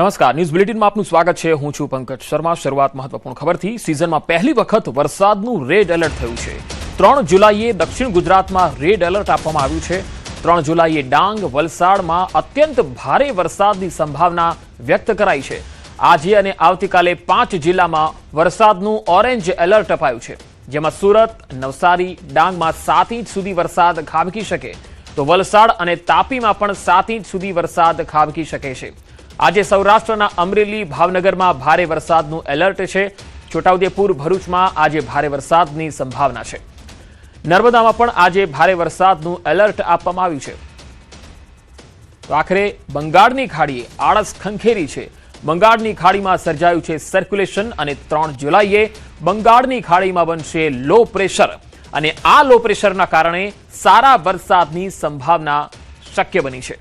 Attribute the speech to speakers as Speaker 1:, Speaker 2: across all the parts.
Speaker 1: નમસ્કાર, ન્યૂઝ બુલેટિનમાં આપનું સ્વાગત છે। હું છું પંકજ શર્મા। શરૂઆત મહત્વપૂર્ણ ખબરથી। સિઝનમાં પહેલી વખત વરસાદનું રેડ એલર્ટ થયું છે। 3 જુલાઈએ દક્ષિણ ગુજરાતમાં રેડ એલર્ટ આપવામાં આવ્યું છે। 3 જુલાઈએ ડાંગ, વલસાડમાં અત્યંત ભારે વરસાદની સંભાવના વ્યક્ત કરાઈ છે। આજે અને આવતીકાલે 5 જિલ્લામાં વરસાદનું ઓરેન્જ એલર્ટ અપાયું છે, જેમાં સુરત, નવસારી, ડાંગમાં 7 ઇંચ સુધી વરસાદ ખાબકી શકે તો વલસાડ અને તાપીમાં પણ 7 ઇંચ સુધી વરસાદ ખાબકી શકે છે। આજે સૌરાષ્ટ્રના અમરેલી, ભાવનગરમાં ભારે વરસાદનું એલર્ટ છે। છોટાઉદેપુર, ભરૂચમાં આજે ભારે વરસાદની સંભાવના છે। નર્મદામાં પણ આજે ભારે વરસાદનું એલર્ટ આપવામાં આવ્યું છે। તો આખરે બંગાળની ખાડીએ આળસ ખંખેરી છે। બંગાળની ખાડીમાં સર્જાયું છે સર્ક્યુલેશન અને 3 જુલાઈએ બંગાળની ખાડીમાં બનશે લો પ્રેશર અને આ લો પ્રેશરના કારણે સારા વરસાદની સંભાવના શક્ય બની છે।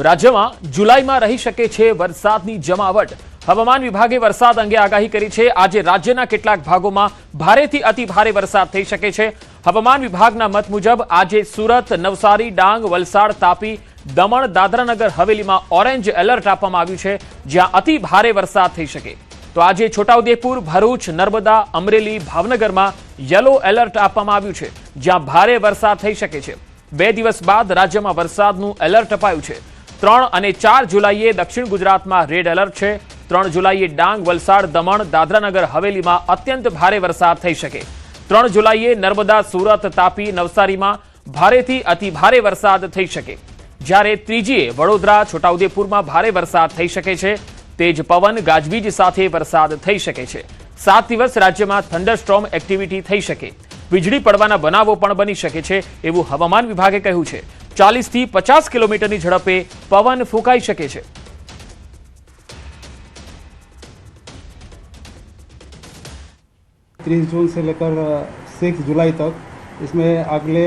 Speaker 1: રાજ્યમાં જુલાઈમાં રહી શકે છે વરસાદની જમાવટ। હવામાન વિભાગે વરસાદ અંગે આગાહી કરી છે। આજે રાજ્યના કેટલાક ભાગોમાં ભારેથી અતિ ભારે વરસાદ થઈ શકે છે। હવામાન વિભાગના મત મુજબ આજે સુરત, નવસારી, ડાંગ, વલસાડ, તાપી, દમણ, દાદરાનગર હવેલીમાં ઓરેન્જ એલર્ટ આપવામાં આવ્યું છે, જ્યાં અતિ ભારે વરસાદ થઈ શકે। તો આજે છોટાઉદેપુર, ભરૂચ, નર્મદા, અમરેલી, ભાવનગરમાં યલો એલર્ટ આપવામાં આવ્યું છે, જ્યાં ભારે વરસાદ થઈ શકે છે। 2 દિવસ બાદ રાજ્યમાં વરસાદનું એલર્ટ અપાયું છે। 3 અને 4 જુલાઈએ દક્ષિણ ગુજરાતમાં રેડ એલર્ટ છે। 3 જુલાઈએ ડાંગ, વલસાડ, દમણ, દાદરાનગર હવેલીમાં અત્યંત ભારે વરસાદ થઈ શકે। 3 જુલાઈએ નર્મદા, સુરત, તાપી, નવસારીમાં ભારેથી અતિ ભારે વરસાદ થઈ શકે, જ્યારે 3જીએ વડોદરા, છોટાઉદેપુરમાં ભારે વરસાદ થઈ શકે છે। તેજ પવન, ગાજવીજ સાથે વરસાદ થઈ શકે છે। 7 દિવસ રાજ્યમાં થંડરસ્ટોર્મ એક્ટિવિટી થઈ શકે, વીજળી પડવાના બનાવો પણ બની શકે છે, એવું હવામાન વિભાગે કહ્યું છે। 40 થી 50 કિલોમીટરની ઝડપે પવન ફૂંકાઈ શકે છે।
Speaker 2: जून से लेकर 6 जुलाई तक इसमें अगले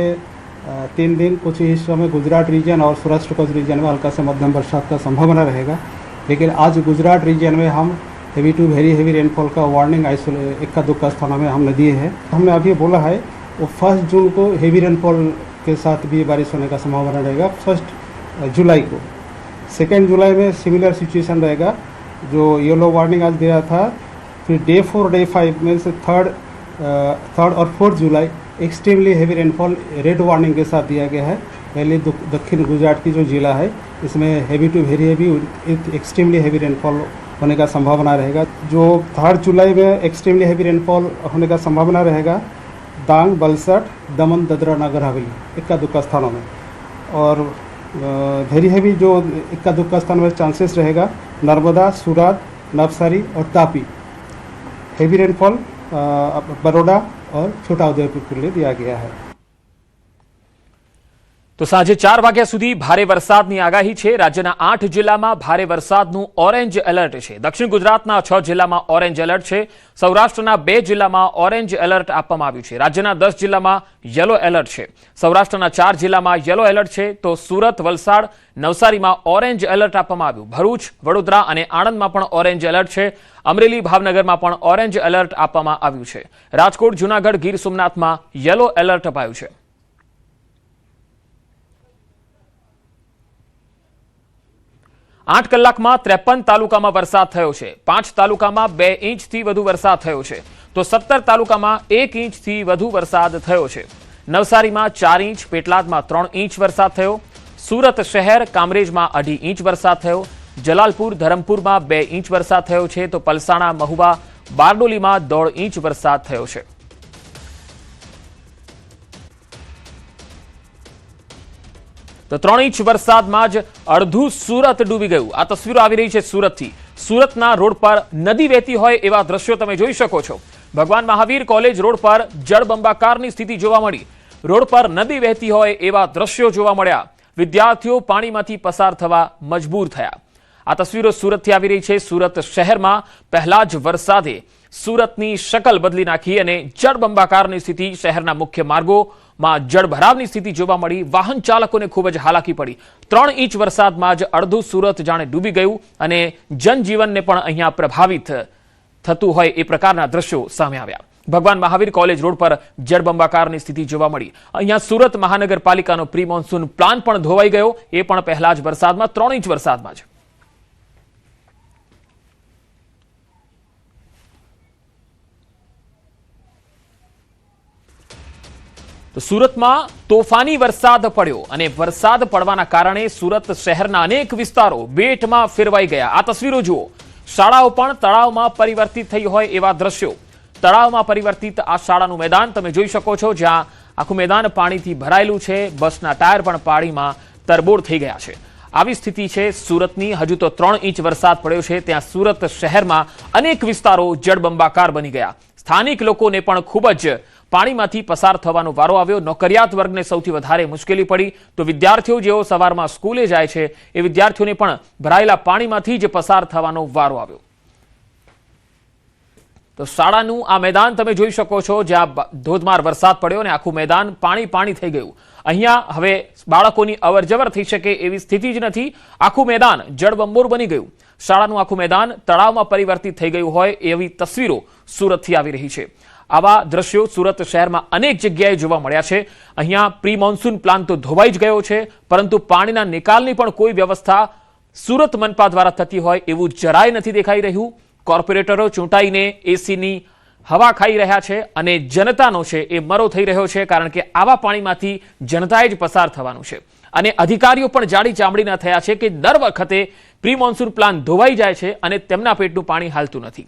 Speaker 2: 3 दिन कुछ हिस्सों में गुजरात रीजन और सौराष्ट्र कच्छ रीजन में हल्का से मध्यम बरसात का संभावना रहेगा। लेकिन आज गुजरात रीजन में हम heavy to very heavy rainfall का वार्निंग इक्का दुक्का स्थानों में हमने दिए हैं। हमने अभी बोला है वो 1 जून को हेवी रेनफॉल के साथ भी बारिश होने का संभावना रहेगा। 1 जुलाई को, 2 जुलाई में सिमिलर सिचुएशन रहेगा। जो येलो वार्निंग आज दिया था, फिर डे 4, डे 5 में से 3rd और 4th जुलाई extremely heavy rainfall red warning के साथ दिया गया है। पहले दक्षिण गुजरात की जो जिला है इसमें heavy to very heavy extremely heavy rainfall होने का संभावना रहेगा। जो 3rd जुलाई में एक्सट्रीमली हेवी रेनफॉल होने का संभावना रहेगा डांग, वलसाड, दमन, दादरा नगर हवेली इक्का दुक्का स्थानों में, और वेरी हेवी जो इक्का दुक्का स्थानों में चांसेस रहेगा नर्मदा, सूरत, नवसारी और तापी। हेवी रेनफॉल बड़ौदा और छोटाउदेपुर के लिए दिया गया है।
Speaker 1: તો સાંજે 4 વાગ્યા સુધી ભારે વરસાદની આગાહી છે। રાજ્યના 8 જિલ્લામાં ભારે વરસાદનું ઓરેન્જ એલર્ટ છે। દક્ષિણ ગુજરાતના 6 જિલ્લામાં ઓરેન્જ એલર્ટ છે। સૌરાષ્ટ્રના 2 જિલ્લામાં ઓરેન્જ એલર્ટ આપવામાં આવ્યું છે। રાજ્યના 10 જિલ્લામાં યલો એલર્ટ છે। સૌરાષ્ટ્રના 4 જિલ્લામાં યલો એલર્ટ છે, તો સુરત, વલસાડ, નવસારીમાં ઓરેન્જ એલર્ટ આપવામાં આવ્યું। ભરૂચ, વડોદરા અને આણંદમાં પણ ઓરેન્જ એલર્ટ છે। અમરેલી, ભાવનગરમાં પણ ઓરેન્જ એલર્ટ આપવામાં આવ્યું છે। રાજકોટ, જૂનાગઢ, ગીર સોમનાથમાં યલો એલર્ટ અપાયું છે। 8 કલાકમાં 53 તાલુકામાં વરસાદ થયો છે। 5 તાલુકામાં 2 ઇંચથી વધુ વરસાદ થયો છે, તો 17 તાલુકામાં 1 ઇંચથી વધુ વરસાદ થયો છે। નવસારીમાં 4 ઇંચ, પેટલાદમાં 3 ઇંચ વરસાદ થયો। સુરત શહેર, કામરેજમાં 2.5 ઇંચ વરસાદ થયો। જલાલપુર, ધરમપુરમાં 2 ઇંચ વરસાદ થયો છે, તો પલસાણા, મહુવા, બારડોલીમાં 1.5 ઇંચ વરસાદ થયો છે। તો 3 ઇંચ વરસાદમાં જ અડધું સુરત ડૂબી ગયું। આ તસવીરો આવી રહી છે સુરતથી। સુરતના રોડ પર નદી વહેતી હોય એવા દ્રશ્યો તમે જોઈ શકો છો। ભગવાન મહાવીર કોલેજ રોડ પર જળબંબાકારની સ્થિતિ જોવા મળી। રોડ પર નદી વહેતી હોય એવા દ્રશ્યો જોવા મળ્યા। વિદ્યાર્થીઓ પાણીમાંથી પસાર થવા મજબૂર થયા। આ તસવીરો સુરતથી આવી રહી છે। સુરત શહેરમાં પહેલા જ વરસાદે સુરતની શકલ બદલી નાખી અને જળબંબાકારની સ્થિતિ, શહેરના મુખ્ય માર્ગોમાં જળભરાવની સ્થિતિ જોવા મળી। વાહન ચાલકોને ખૂબ જ હાલાકી પડી। 3 ઇંચ વરસાદમાં જ અડધું સુરત જાણે ડૂબી ગયું અને જનજીવનને પણ અહીંયા પ્રભાવિત થતું હોય એ પ્રકારના દ્રશ્યો સામે આવ્યા। ભગવાન મહાવીર કોલેજ રોડ પર જળબંબાકારની સ્થિતિ જોવા મળી. અહીંયા સુરત મહાનગરપાલિકાનો પ્રી મોન્સૂન પ્લાન પણ ધોવાઈ ગયો, એ પણ પહેલા જ વરસાદમાં, 3 ઇંચ વરસાદમાં જ. તો સુરતમાં તોફાની વરસાદ પડ્યો અને વરસાદ પડવાના કારણે સુરત શહેરના અનેક વિસ્તારો બેટમાં ફેરવાઈ ગયા. આ તસવીરો જુઓ. શાળાઓ પણ તળાવમાં પરિવર્તિત થઈ હોય એવા દ્રશ્યો. તળાવમાં પરિવર્તિત આ શાળાનું મેદાન તમે જોઈ શકો છો, જ્યાં આખું મેદાન પાણીથી ભરાયેલું છે. બસના ટાયર પણ પાણીમાં તરબોળ થઈ ગયા છે. આવી સ્થિતિ છે સુરતની. હજુ તો 3 ઇંચ વરસાદ પડ્યો છે, ત્યાં સુરત શહેરમાં અનેક વિસ્તારો જળબંબાકાર બની ગયા. સ્થાનિક લોકોને પણ ખૂબ જ પાણીમાંથી પસાર થવાનો વારો આવ્યો. નોકરિયાત વર્ગને સૌથી વધારે મુશ્કેલી પડી, તો વિદ્યાર્થીઓ જેઓ સવારમાં સ્કૂલે જાય છે એ વિદ્યાર્થીઓને પણ ભરાયેલા પાણીમાંથી જ પસાર થવાનો વારો આવ્યો. તો શાળાનું આ મેદાન તમે જોઈ શકો છો, જ્યાં ધોધમાર વરસાદ પડ્યો અને આખું મેદાન પાણી થઈ ગયું. અહીંયા હવે બાળકોની અવરજવર થઈ શકે એવી સ્થિતિ જ નથી. આખું મેદાન જળબંબોર બની ગયું. શાળાનું આખું મેદાન તળાવમાં પરિવર્તિત થઈ ગયું હોય એવી તસવીરો સુરતથી આવી રહી છે. આવા દ્રશ્યો સુરત શહેરમાં અનેક જગ્યાએ જોવા મળ્યા છે. અહીંયા પ્રી મોન્સૂન પ્લાન તો ધોવાઈ જ ગયો છે, પરંતુ પાણીના નિકાલની પણ કોઈ વ્યવસ્થા સુરત મનપા દ્વારા થતી હોય એવું જરાય નથી દેખાઈ રહ્યું. કોર્પોરેટરો ચૂંટાઈને એસીની હવા ખાઈ રહ્યા છે અને જનતાનો છે એ મરો થઈ રહ્યો છે, કારણ કે આવા પાણીમાંથી જનતાએ જ પસાર થવાનું છે. અને અધિકારીઓ પણ જાડી ચામડીના થયા છે કે દર વખતે પ્રી મોન્સૂન પ્લાન ધોવાઈ જાય છે અને તેમના પેટનું પાણી હાલતું નથી.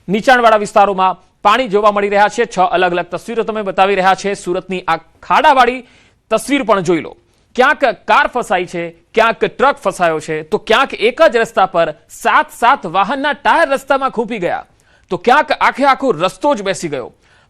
Speaker 1: નીચાણવાળા વિસ્તારોમાં પાણી જોવા મળી રહ્યા છે. 6 અલગ અલગ તસવીરો તમે બતાવી રહ્યા છે. સુરતની આ ખાડાવાળી તસવીર પણ જોઈ લો. ક્યાંક કાર ફસાઈ છે, ક્યાંક ટ્રક ફસાયો છે, તો ક્યાંક એક જ રસ્તા પર 7 વાહનના ટાયર રસ્તામાં ખૂંપી ગયા, તો ક્યાંક આખો રસ્તો જ બેસી ગયો.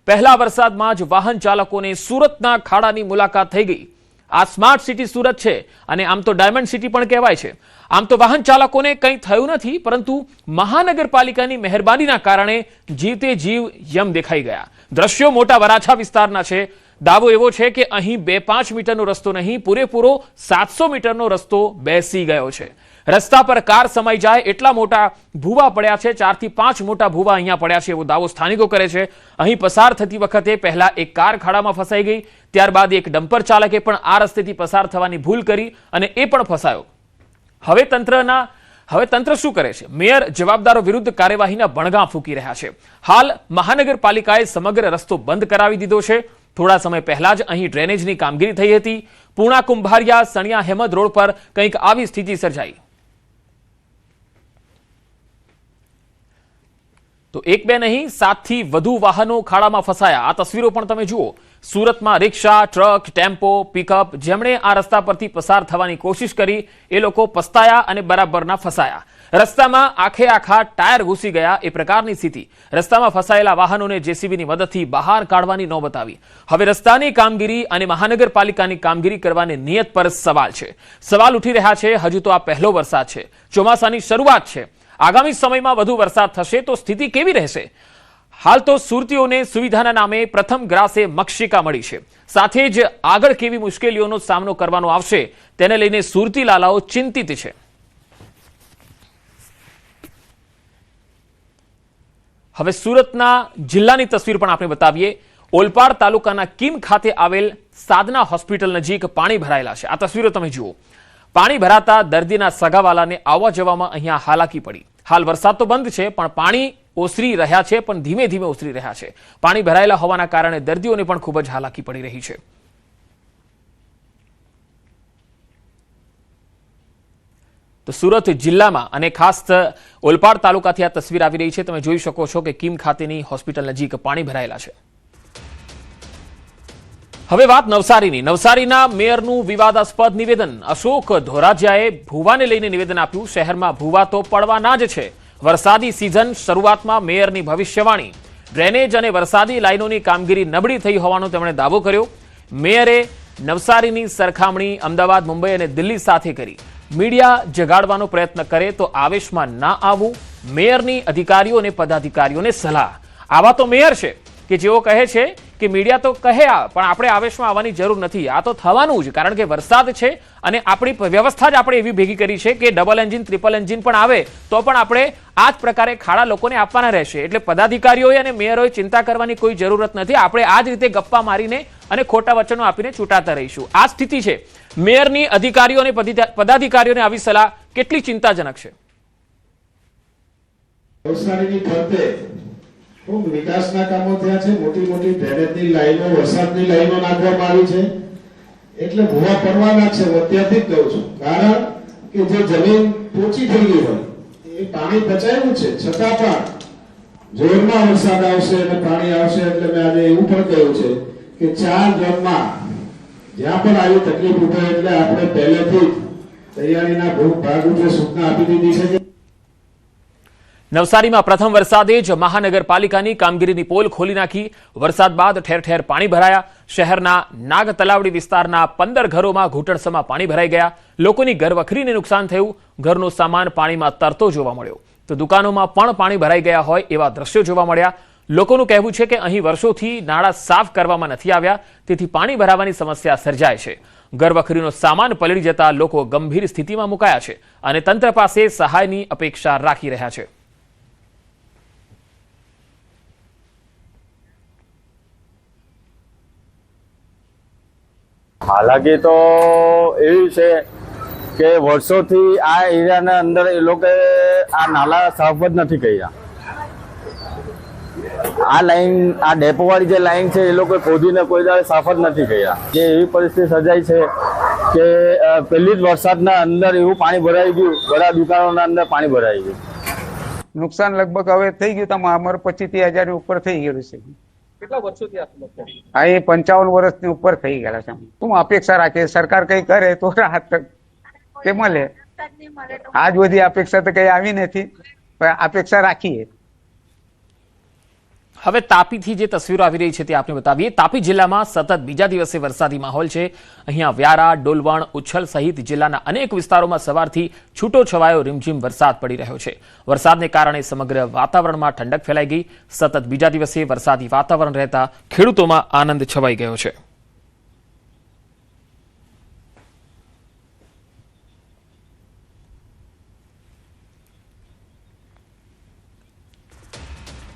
Speaker 1: પહેલા વરસાદમાં જ વાહન ચાલકોને સુરતના ખાડાની મુલાકાત થઈ ગઈ. આ સ્માર્ટ સિટી સુરત છે અને આમ તો ડાયમંડ સિટી પણ કહેવાય છે. આમ તો વાહન ચાલકોને કંઈ થયું નથી, પરંતુ મહાનગરપાલિકાની મહેરબાનીના કારણે જીવતે જીવ યમ દેખાઈ ગયા. દ્રશ્યો મોટા વરાછા વિસ્તારના છે. દાવો એવો છે કે અહીં 2-5 મીટરનો રસ્તો નહીં, પૂરેપૂરો 700 મીટરનો રસ્તો બેસી ગયો છે. રસ્તા પર કાર સમાઈ જાય એટલા મોટા ભૂવા પડ્યા છે. 4 થી 5 મોટા ભૂવા અહીંયા પડ્યા છે એવો દાવો સ્થાનિકો કરે છે. અહીં પસાર થતી વખતે પહેલા એક કાર ખાડામાં ફસાઈ ગઈ, ત્યારબાદ એક ડમ્પર ચાલકે પણ આ રસ્તેથી પસાર થવાની ભૂલ કરી અને એ પણ ફસાયો. હવે તંત્ર શું કરે છે? મેયર જવાબદારો વિરુદ્ધ કાર્યવાહીના બણગા ફૂંકી રહ્યા છે. હાલ મહાનગરપાલિકાએ સમગ્ર રસ્તો બંધ કરાવી દીધો છે. થોડા સમય પહેલા જ અહીં ડ્રેનેજની કામગીરી થઈ હતી. પૂર્ણા કુંભારિયા સણિયા હેમદ રોડ પર કંઈક આવી સ્થિતિ સર્જાઈ. તો 1-2 નહીં, 7 થી વધુ વાહનો ખાડામાં ફસાયા. આ તસવીરો પણ તમે જુઓ. સુરતમાં રિક્ષા, ટ્રક, ટેમ્પો, પિકઅપ, જેમણે આ રસ્તા પરથી પસાર થવાની કોશિશ કરી એ લોકો પસ્તાયા અને બરાબરના ફસાયા. રસ્તામાં આખા ટાયર ઘૂસી ગયા એ પ્રકારની સ્થિતિ. રસ્તામાં ફસાયેલા વાહનોને જેસીબીની મદદથી બહાર કાઢવાની નોબત આવી. હવે રસ્તાની કામગીરી અને મહાનગરપાલિકાની કામગીરી કરવાની નિયત પર સવાલ છે. સવાલ ઉઠી રહ્યા છે. હજુ તો આ પહેલો વરસાદ છે, ચોમાસાની શરૂઆત છે. આગામી સમયમાં વધુ વરસાદ થશે તો સ્થિતિ કેવી રહેશે? હાલ તો સુરતીઓને સુવિધાના નામે પ્રથમ ગ્રાસે મક્ષિકા મળી છે. સાથે જ આગળ કેવી મુશ્કેલીઓનો સામનો કરવાનો આવશે તેને લઈને સુરતી લાલાઓ ચિંતિત છે. હવે સુરતના જિલ્લાની તસવીર પણ આપણે બતાવીએ. ઓલપાડ તાલુકાના કીમ ખાતે આવેલ સાધના હોસ્પિટલ નજીક પાણી ભરાયેલા છે. આ તસવીરો તમે જુઓ. પાણી ભરાતા દર્દીના સગાવાલાને આવવા જવામાં અહીંયા હાલાકી પડી. હાલ વરસાદ તો બંધ છે, પણ પાણી ઓસરી રહ્યા છે, પણ ધીમે ધીમે ઓસરી રહ્યા છે. પાણી ભરાયેલા હોવાના કારણે દર્દીઓને પણ ખૂબ જ હાલાકી પડી રહી છે. તો સુરત જિલ્લામાં અને ખાસ ઓલપાડ તાલુકાથી આ તસવીર આવી રહી છે. તમે જોઈ શકો છો કે કીમ ખાતેની હોસ્પિટલ નજીક પાણી ભરાયેલા છે. હવે વાત નવસારીની. નવસારીના મેયરનું વિવાદાસ્પદ નિવેદન. અશોક ધોરાજીયાએ ભૂવાને લઈને નિવેદન આપ્યું. શહેરમાં ભૂવા તો પડવાના જ છે. વરસાદી સિઝન શરૂઆતમાં મેયરની ભવિષ્યવાણી. ડ્રેનેજ અને વરસાદી લાઈનોની કામગીરી નબળી થઈ હોવાનો તેમણે દાવો કર્યો. મેયરે નવસારીની સરખામણી અમદાવાદ, મુંબઈ અને દિલ્હી સાથે કરી. મીડિયા જગાડવાનો પ્રયત્ન કરે તો આવેશમાં ના આવવું. મેયરની અધિકારીઓ અને પદાધિકારીઓને સલાહ. આવા તો મેયર છે કે જેઓ કહે છે કે મીડિયા તો કહે પણ આપણે આવેશમાં આવવાની જરૂર નથી, આ તો થવાનું જ, કારણ કે વરસાદ છે અને આપણી વ્યવસ્થા જ આપણે એવી ભેગી કરી છે કે ડબલ એન્જિન ટ્રિપલ એન્જિન પણ આવે તો પણ આપણે આ જ પ્રકારે ખાડા લોકોને આપવાના રહેશે. એટલે પદાધિકારીઓએ અને મેયરોએ ચિંતા કરવાની કોઈ જરૂરત નથી. આપણે આ જ રીતે ગપ્પા મારીને અને ખોટા વચનો આપીને છૂટાતા રહીશું. આ સ્થિતિ છે. મેયરની અધિકારીઓ અને પદાધિકારીઓને આવી સલાહ કેટલી ચિંતાજનક છે?
Speaker 3: નવસારીની ફરતે ખૂબ વિકાસના કામો થયા છે. મોટી મોટી ડ્રેનેજની લાઈનો, વરસાદની લાઈનો નાખવામાં આવી છે. એટલે ભૂવા પડવાના છે. હું અત્યારથી જ કહું છું, કારણ કે જે જમીન પોચી થઈ ગઈ હોય એ પાણી બચાવ્યું છે, છતાં પણ જોરમાં વરસાદ આવશે અને પાણી આવશે એટલે મેં આજે એવું પણ કહ્યું છે કે 4 ઝોનમાં જ્યાં પણ આવી તકલીફ ઉઠે એટલે આપણે પહેલેથી જ તૈયારીના ભાગરૂપે સૂચના આપી દીધી છે કે
Speaker 1: નવસારીમાં પ્રથમ વરસાદે જ મહાનગરપાલિકાની કામગીરીની પોલ ખોલી નાખી. વરસાદ બાદ ઠેર ઠેર પાણી ભરાયા. શહેરના નાગ તલાવડી વિસ્તારના 15 ઘરોમાં ઘૂંટણસમાં પાણી ભરાઈ ગયા. લોકોની ઘરવખરીને નુકસાન થયું. ઘરનો સામાન પાણીમાં તરતો જોવા મળ્યો તો દુકાનોમાં પણ પાણી ભરાઈ ગયા હોય એવા દ્રશ્યો જોવા મળ્યા. લોકોનું કહેવું છે કે અહીં વર્ષોથી નાળા સાફ કરવામાં નથી આવ્યા, તેથી પાણી ભરાવાની સમસ્યા સર્જાય છે. ઘરવખરીનો સામાન પલળી જતા લોકો ગંભીર સ્થિતિમાં મુકાયા છે અને તંત્ર પાસે સહાયની અપેક્ષા રાખી રહ્યા છે.
Speaker 4: હાલાકી તો એવી છે કે વર્ષોથી આ એરિયાના અંદર એ લોકો આ નાલા સાફ જ નથી કર્યા. આ લાઈન, આ ડેપોવાળી જે લાઈન છે એ લોકો ખોદીને કોઈ દાડે સાફ જ નથી કર્યા. જે એવી પરિસ્થિતિ સર્જાઈ છે કે પહેલી જ વરસાદના અંદર એવું પાણી ભરાઈ ગયું, બધા દુકાનોના અંદર પાણી ભરાઈ ગયું.
Speaker 5: નુકસાન લગભગ હવે થઈ ગયું, તમે અમારે 25-30 હજારની ઉપર થઈ ગયેલું છે.
Speaker 1: કેટલા વર્ષોથી
Speaker 5: હા, એ 55 વર્ષની ઉપર થઈ ગયેલા છે. શું અપેક્ષા રાખીએ? સરકાર કઈ કરે તો રાહત કે મળે. આજ બધી અપેક્ષા તો કઈ આવી નથી, પણ અપેક્ષા રાખીએ.
Speaker 1: હવે તાપીથી જે તસવીરો આવી રહી છે તે આપણે બતાવીએ. તાપી જિલ્લામાં સતત બીજા દિવસે વરસાદી માહોલ છે. અહીંયા વ્યારા, ડોલવણ, ઉચ્છલ સહિત જિલ્લાના અનેક વિસ્તારોમાં સવારથી છૂટો છવાયો રીમઝીમ વરસાદ પડી રહ્યો છે. વરસાદને કારણે સમગ્ર વાતાવરણમાં ઠંડક ફેલાઈ ગઈ. સતત બીજા દિવસે વરસાદી વાતાવરણ રહેતા ખેડૂતોમાં આનંદ છવાઈ ગયો છે.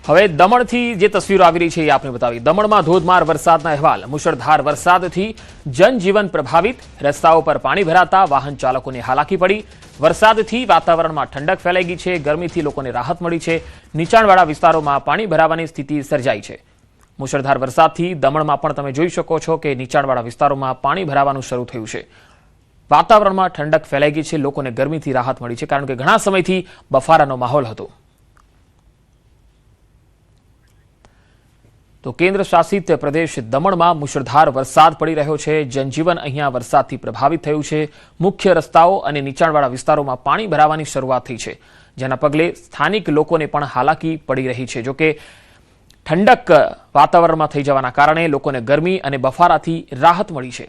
Speaker 1: હવે દમણથી જે તસવીરો આવી રહી છે એ આપણે બતાવી. દમણમાં ધોધમાર વરસાદના અહેવાલ. મુશળધાર વરસાદથી જનજીવન પ્રભાવિત. રસ્તાઓ પર પાણી ભરાતા વાહન ચાલકોને હાલાકી પડી. વરસાદથી વાતાવરણમાં ઠંડક ફેલાઈ ગઈ છે. ગરમીથી લોકોને રાહત મળી છે. નીચાણવાળા વિસ્તારોમાં પાણી ભરાવાની સ્થિતિ સર્જાઈ છે. મુશળધાર વરસાદથી દમણમાં પણ તમે જોઈ શકો છો કે નીચાણવાળા વિસ્તારોમાં પાણી ભરાવાનું શરૂ થયું છે. વાતાવરણમાં ઠંડક ફેલાઈ ગઈ છે. લોકોને ગરમીથી રાહત મળી છે, કારણ કે ઘણા સમયથી બફારાનો માહોલ હતો. તો કેન્દ્ર શાસિત પ્રદેશ દમણમાં મુશળધાર વરસાદ પડી રહ્યો છે. જનજીવન અહીંયા વરસાદથી પ્રભાવિત થયું છે. મુખ્ય રસ્તાઓ અને નીચાણવાળા વિસ્તારોમાં પાણી ભરાવાની શરૂઆત થઈ છે, જેના પગલે સ્થાનિક લોકોને પણ હાલાકી પડી રહી છે. જોકે ઠંડક વાતાવરણમાં થઈ જવાના કારણે લોકોને ગરમી અને બફારાથી રાહત મળી છે.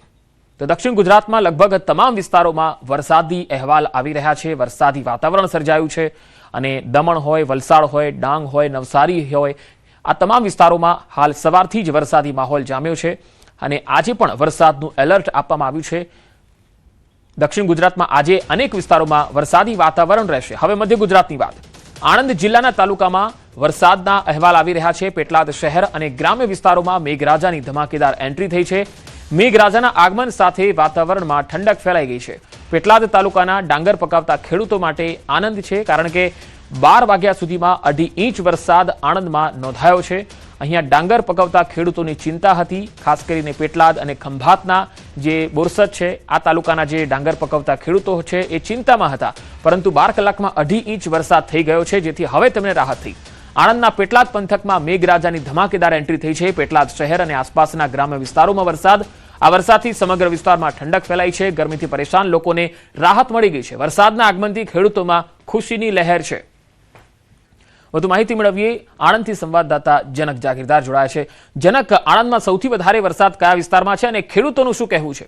Speaker 1: તો દક્ષિણ ગુજરાતમાં લગભગ તમામ વિસ્તારોમાં વરસાદી અહેવાલ આવી રહ્યા છે. વરસાદી વાતાવરણ સર્જાયું છે અને દમણ હોય, વલસાડ હોય, ડાંગ હોય, નવસારી હોય, આ તમામ વિસ્તારોમાં હાલ સવારથી જ વરસાદી માહોલ જામ્યો છે અને આજે પણ વરસાદનું એલર્ટ આપવામાં આવ્યું છે. દક્ષિણ ગુજરાતમાં આજે અનેક વિસ્તારોમાં વરસાદી વાતાવરણ રહેશે. હવે મધ્ય ગુજરાતની વાત. આણંદ જિલ્લાના તાલુકામાં વરસાદના અહેવાલ આવી રહ્યા છે. પેટલાદ શહેર અને ગ્રામ્ય વિસ્તારોમાં મેઘરાજાની ધમાકેદાર એન્ટ્રી થઈ છે. મેઘરાજાના આગમન સાથે વાતાવરણમાં ઠંડક ફેલાઈ ગઈ છે. પેટલાદ તાલુકાના ડાંગર પકાવતા ખેડૂતો માટે આનંદ છે, કારણ કે 12 વાગ્યા સુધીમાં 2.5 ઇંચ વરસાદ આણંદમાં નોંધાયો છે. અહીંયા ડાંગર પકવતા ખેડૂતોની ચિંતા હતી. ખાસ કરીને પેટલાદ અને ખંભાતના જે બોરસદ છે, આ તાલુકાના જે ડાંગર પકવતા ખેડૂતો છે એ ચિંતામાં હતા, પરંતુ 12 કલાકમાં 2.5 ઇંચ વરસાદ થઈ ગયો છે, જેથી હવે તેમને રાહત થઈ. આણંદના પેટલાદ પંથકમાં મેઘરાજાની ધમાકેદાર એન્ટ્રી થઈ છે. પેટલાદ શહેર અને આસપાસના ગ્રામ્ય વિસ્તારોમાં વરસાદ. આ વરસાદથી સમગ્ર વિસ્તારમાં ઠંડક ફેલાઈ છે. ગરમીથી પરેશાન લોકોને રાહત મળી ગઈ છે. વરસાદના આગમનથી ખેડૂતોમાં ખુશીની લહેર છે. વધુ માહિતી મેળવીએ. આણંદથી સંવાદદાતા જનક જાગીરદાર જોડાયા છે. જનક, આણંદમાં સૌથી વધારે વરસાદ કયા વિસ્તારમાં છે અને ખેડૂતોનું શું કહેવું છે?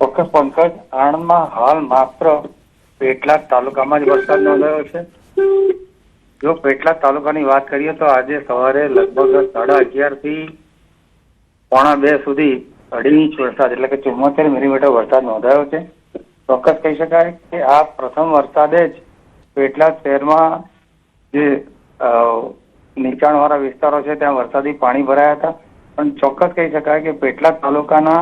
Speaker 6: ચોક્કસ પંકજ, આણંદમાં હાલ માત્ર પેટલાદ તાલુકામાં જ વરસાદ નોંધાયો છે. જો પેટલાદ તાલુકાની વાત કરીએ તો આજે સવારે લગભગ 11:30 થી 1:45 સુધી 2.5 ઇંચ વરસાદ એટલે કે 74 મિલીમીટર વરસાદ નોંધાયો છે. ચોક્કસ કહી શકાય કે આ પ્રથમ વરસાદે જ પેટલાદ શહેરમાં જે નીચાણવાળા વિસ્તારો છે ત્યાં વરસાદી પાણી ભરાયા હતા. પણ ચોક્કસ કહી શકાય કે પેટલાદ તાલુકાના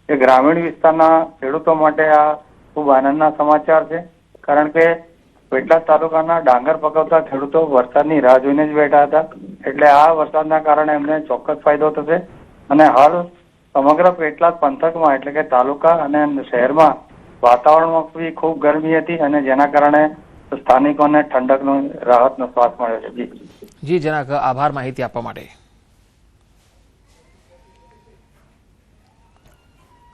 Speaker 6: જે ગ્રામીણ વિસ્તારના ખેડૂતો માટે આ ખૂબ આનંદના સમાચાર છે. કારણ કે પેટલાદ તાલુકાના ડાંગર પકવતા ખેડૂતો વરસાદની રાહ જોઈને જ બેઠા હતા. એટલે આ વરસાદના કારણે એમને ચોક્કસ ફાયદો થશે. અને હાલ સમગ્ર પેટલાદ પંથકમાં એટલે કે તાલુકા અને શહેરમાં વાતાવરણમાં બી ખૂબ ગરમી હતી અને જેના કારણે સ્થાનિકોને ઠંડકનો રાહતનો શ્વાસ મળ્યો છે.
Speaker 1: જી જનક, આભાર માહિતી આપવા માટે.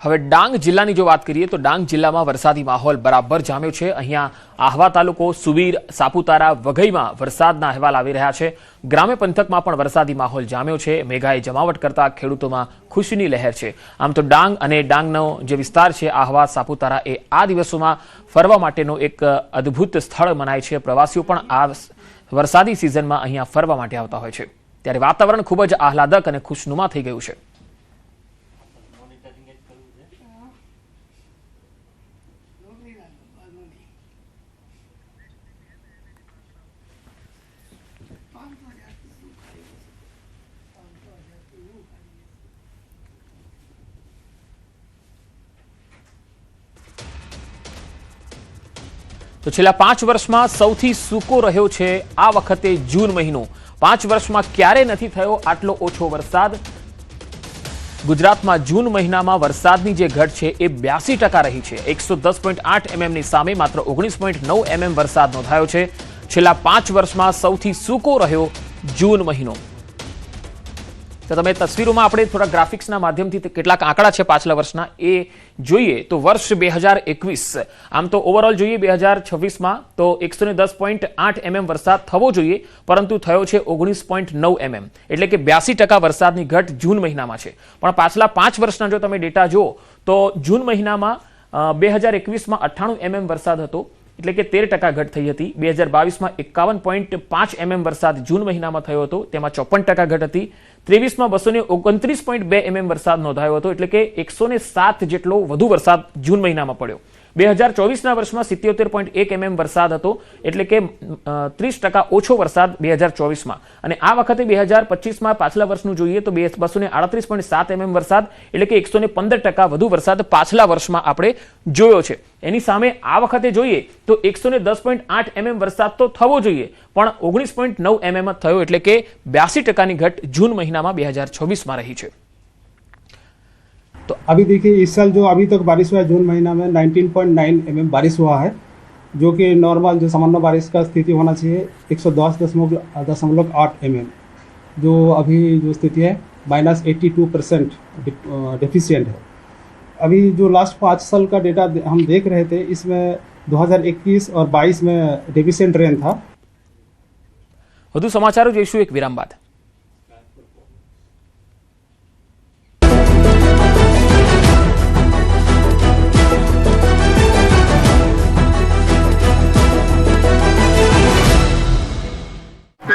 Speaker 1: હવે ડાંગ જિલ્લાની જો વાત કરીએ તો ડાંગ જિલ્લામાં વરસાદી માહોલ બરાબર જામ્યો છે. અહીંયા આહવા તાલુકો, સુબીર, સાપુતારા, વઘઈમાં વરસાદના અહેવાલ આવી રહ્યા છે. ગ્રામ્ય પંથકમાં પણ વરસાદી માહોલ જામ્યો છે. મેઘાએ જમાવટ કરતા ખેડૂતોમાં ખુશીની લહેર છે. આમ તો ડાંગ અને ડાંગનો જે વિસ્તાર છે આહવા, સાપુતારા, એ આ દિવસોમાં ફરવા માટેનો એક અદ્ભુત સ્થળ મનાય છે. પ્રવાસીઓ પણ આ વરસાદી સિઝનમાં અહીંયા ફરવા માટે આવતા હોય છે. ત્યારે વાતાવરણ ખૂબ જ આહલાદક અને ખુશનુમા થઈ ગયું છે. તો છેલ્લા 5 વર્ષમાં સૌથી સૂકો રહ્યો છે આ વખતે જૂન મહિનો. 5 વર્ષમાં ક્યારે નથી થયો આટલો ઓછો વરસાદ. ગુજરાતમાં જૂન મહિનામાં વરસાદની જે ઘટ છે એ 82% રહી છે. 110.8 mmની સામે માત્ર 19.9 mm વરસાદ નોંધાયો છે. છેલ્લા 5 વર્ષમાં સૌથી સૂકો રહ્યો જૂન મહિનો. તો તમે તસવીરોમાં આપણે થોડા ગ્રાફિક્સના માધ્યમથી કેટલાક આંકડા છે પાછલા વર્ષના એ જોઈએ તો વર્ષ 2021, આમ તો ઓવરઓલ જોઈએ 2026માં તો 110.8 mm વરસાદ થવો જોઈએ, પરંતુ થયો છે 19.9 mm, એટલે કે 82% વરસાદની ઘટ જૂન મહિનામાં છે. પણ પાછલા 5 વર્ષના જો તમે ડેટા જુઓ તો જૂન મહિનામાં 2021માં 98 mm વરસાદ હતો, એટલે કે 13% ઘટ થઈ હતી. 2022માં 51.5 mm વરસાદ જૂન મહિનામાં થયો હતો, તેમાં 54% ઘટ હતી. 23માં 229.2 mm વરસાદ નોંધાયો હતો, એટલે કે 107 જેટલો વધુ વરસાદ જૂન મહિનામાં પડ્યો. 2024ના વર્ષમાં 77.1 mm વરસાદ હતો, એટલે કે 30% ઓછો વરસાદ 2024માં. અને આ વખતે 2025માં પાછલા વર્ષનું જોઈએ તો 238.7 mm વરસાદ, એટલે કે 115% વધુ વરસાદ પાછલા વર્ષમાં આપણે જોયો છે. એની સામે આ વખતે જોઈએ તો 110.8 mm વરસાદ તો થવો જોઈએ, પણ 19.9 mm જ થયો, એટલે કે 82%ની ઘટ જૂન મહિનામાં 2024માં રહી છે.
Speaker 2: तो अभी देखिए इस साल जो अभी तक बारिश हुआ है जून महीना में 19.9 mm बारिश हुआ है, जो कि नॉर्मल जो सामान्य बारिश का स्थिति होना चाहिए 110.8 mm, जो अभी जो स्थिति है -82% डेफिशिएंट है. अभी जो लास्ट 5 साल का डेटा हम देख रहे थे, इसमें 2021 और 22 में डेफिशिएंट रेन था.
Speaker 1: વધુ સમાચારો જોઈશું એક વિરામ બાદ.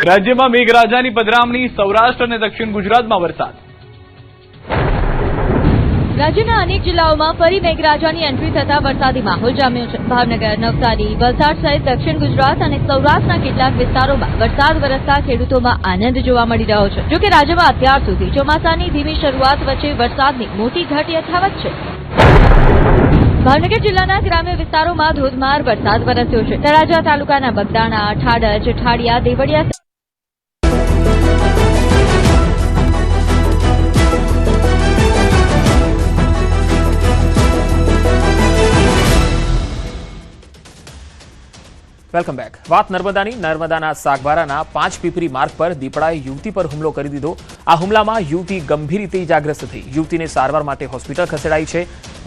Speaker 7: રાજ્યમાં મેઘરાજાની પધરામણી, સૌરાષ્ટ્ર અને દક્ષિણ ગુજરાતમાં વરસાદ.
Speaker 8: રાજ્યના અનેક જિલ્લાઓમાં ફરી મેઘરાજાની એન્ટ્રી થતા વરસાદી માહોલ જામ્યો છે. ભાવનગર, નવસારી, વલસાડ સહિત દક્ષિણ ગુજરાત અને સૌરાષ્ટ્રના કેટલાક વિસ્તારોમાં વરસાદ વરસતા ખેડૂતોમાં આનંદ જોવા મળી રહ્યો છે. જોકે રાજ્યમાં અત્યાર સુધી ચોમાસાની ધીમી શરૂઆત વચ્ચે વરસાદની મોટી ઘટ યથાવત છે. ભાવનગર જિલ્લાના ગ્રામ્ય વિસ્તારોમાં ધોધમાર વરસાદ વરસ્યો છે. તળાજા તાલુકાના બગદાણા, ઠાડજ, ઠાડિયા, દેવળિયા
Speaker 1: વેલકમ બેક. વાત નર્મદાની. નર્મદાના સાગબારાના 5 પીપરી માર્ગ પર દીપડાએ યુવતી પર હુમલો કરી દીધો. આ હુમલામાં યુવતી ગંભીર રીતે ઇજાગ્રસ્ત થઈ. યુવતીને સારવાર માટે હોસ્પિટલ ખસેડાઈ છે.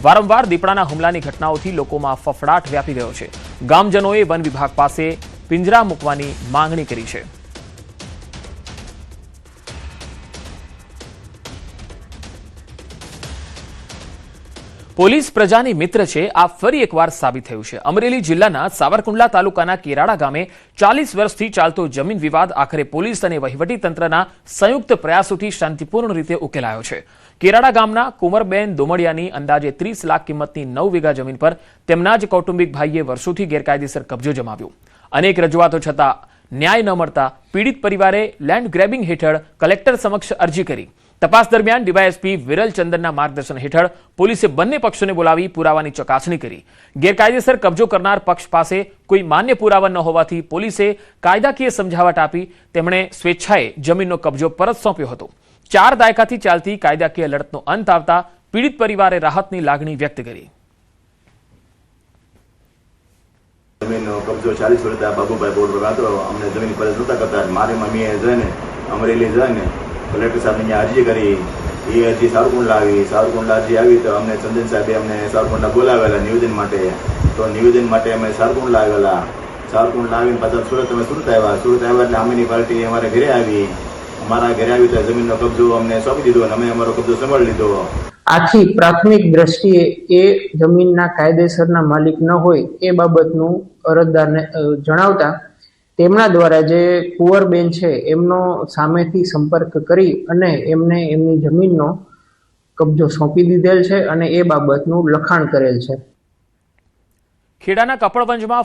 Speaker 1: વારંવાર દીપડાના હુમલાની ઘટનાઓથી લોકોમાં ફફડાટ વ્યાપી ગયો છે. ગામજનોએ વન વિભાગ પાસે પિંજરા મૂકવાની માંગણી કરી છે. પોલીસ પ્રજાની મિત્ર છે આ ફરી એકવાર સાબિત થયું છે. અમરેલી જિલ્લાના સાવરકુંડલા તાલુકાના કેરાડા ગામે 40 વર્ષથી ચાલતો જમીન વિવાદ આખરે પોલીસ અને વહીવટી તંત્રના સંયુક્ત પ્રયાસોથી શાંતિપૂર્ણ રીતે ઉકેલાયો છે. કેરાડા ગામના કુંવરબેન દોમડિયાની અંદાજે 30 લાખ કિંમતની 9 વીઘા જમીન પર તેમના જ કૌટુંબિક ભાઈએ વર્ષોથી ગેરકાયદેસર કબજો જમાવ્યો. અનેક રજૂઆતો છતાં ન્યાય ન મળતા પીડિત પરિવારે લેન્ડ ગ્રેબિંગ હેઠળ કલેક્ટર સમક્ષ અરજી કરી. તપાસ દરમિયાન ડીવાયએસપી વિરલ ચંદનના માર્ગદર્શન હેઠળ પોલીસે બંને પક્ષોને બોલાવી પુરાવાની ચકાસણી કરી. ગેરકાયદેસર કબજો કરનાર પક્ષ પાસે કોઈ માન્ય પુરાવા ન હોવાથી પોલીસે કાયદાકીય સમજાવટ આપી તેમણે સ્વેચ્છાએ જમીનનો કબજો પરત સોંપ્યો હતો. 4 દાયકાથી ચાલતી કાયદાકીય લડતનો અંત આવતા પીડિત પરિવારે રાહતની લાગણી વ્યક્ત કરી.
Speaker 9: જમીનનો કબજો 40 વર્ષ બાબુભાઈ બોર્ડ પર હતો. અમને જમીન પર નહોતા કરતા. મારી મમ્મીએ જઈને અમરેલી જઈને કલેક્ટર સાહેબને અહીંયા અરજી કરી. એ અરજી સાવરકુંડલા અરજી આવી તો અમને ચંદન સાહેબે અમને સાવરકુંડલા બોલાવેલા નિવેદન માટે. તો નિવેદન માટે અમે સાવરકુંડલા આવેલા. સાવરકુંડલા આવીને પાછા સુરત આવ્યા. એટલે અમીની પાર્ટી અમારા ઘરે આવી. અમારા ઘરે આવી તો જમીનનો કબજો અમને સોંપી દીધો અને અમે અમારો કબજો સંભાળી લીધો.
Speaker 10: આથી પ્રાથમિક દ્રષ્ટિએ એ જમીનના કાયદેસરના માલિક ન હોય એ બાબતનું અરજદારને જણાવતા તેમના દ્વારા જે કુંવરબેન છે એમનો સામેથી સંપર્ક કરી અને એમને એમની જમીનનો કબજો સોંપી દીધેલ છે અને એ બાબતનું લખાણ કરેલ છે.
Speaker 1: ખેડાના કપડવંજમાં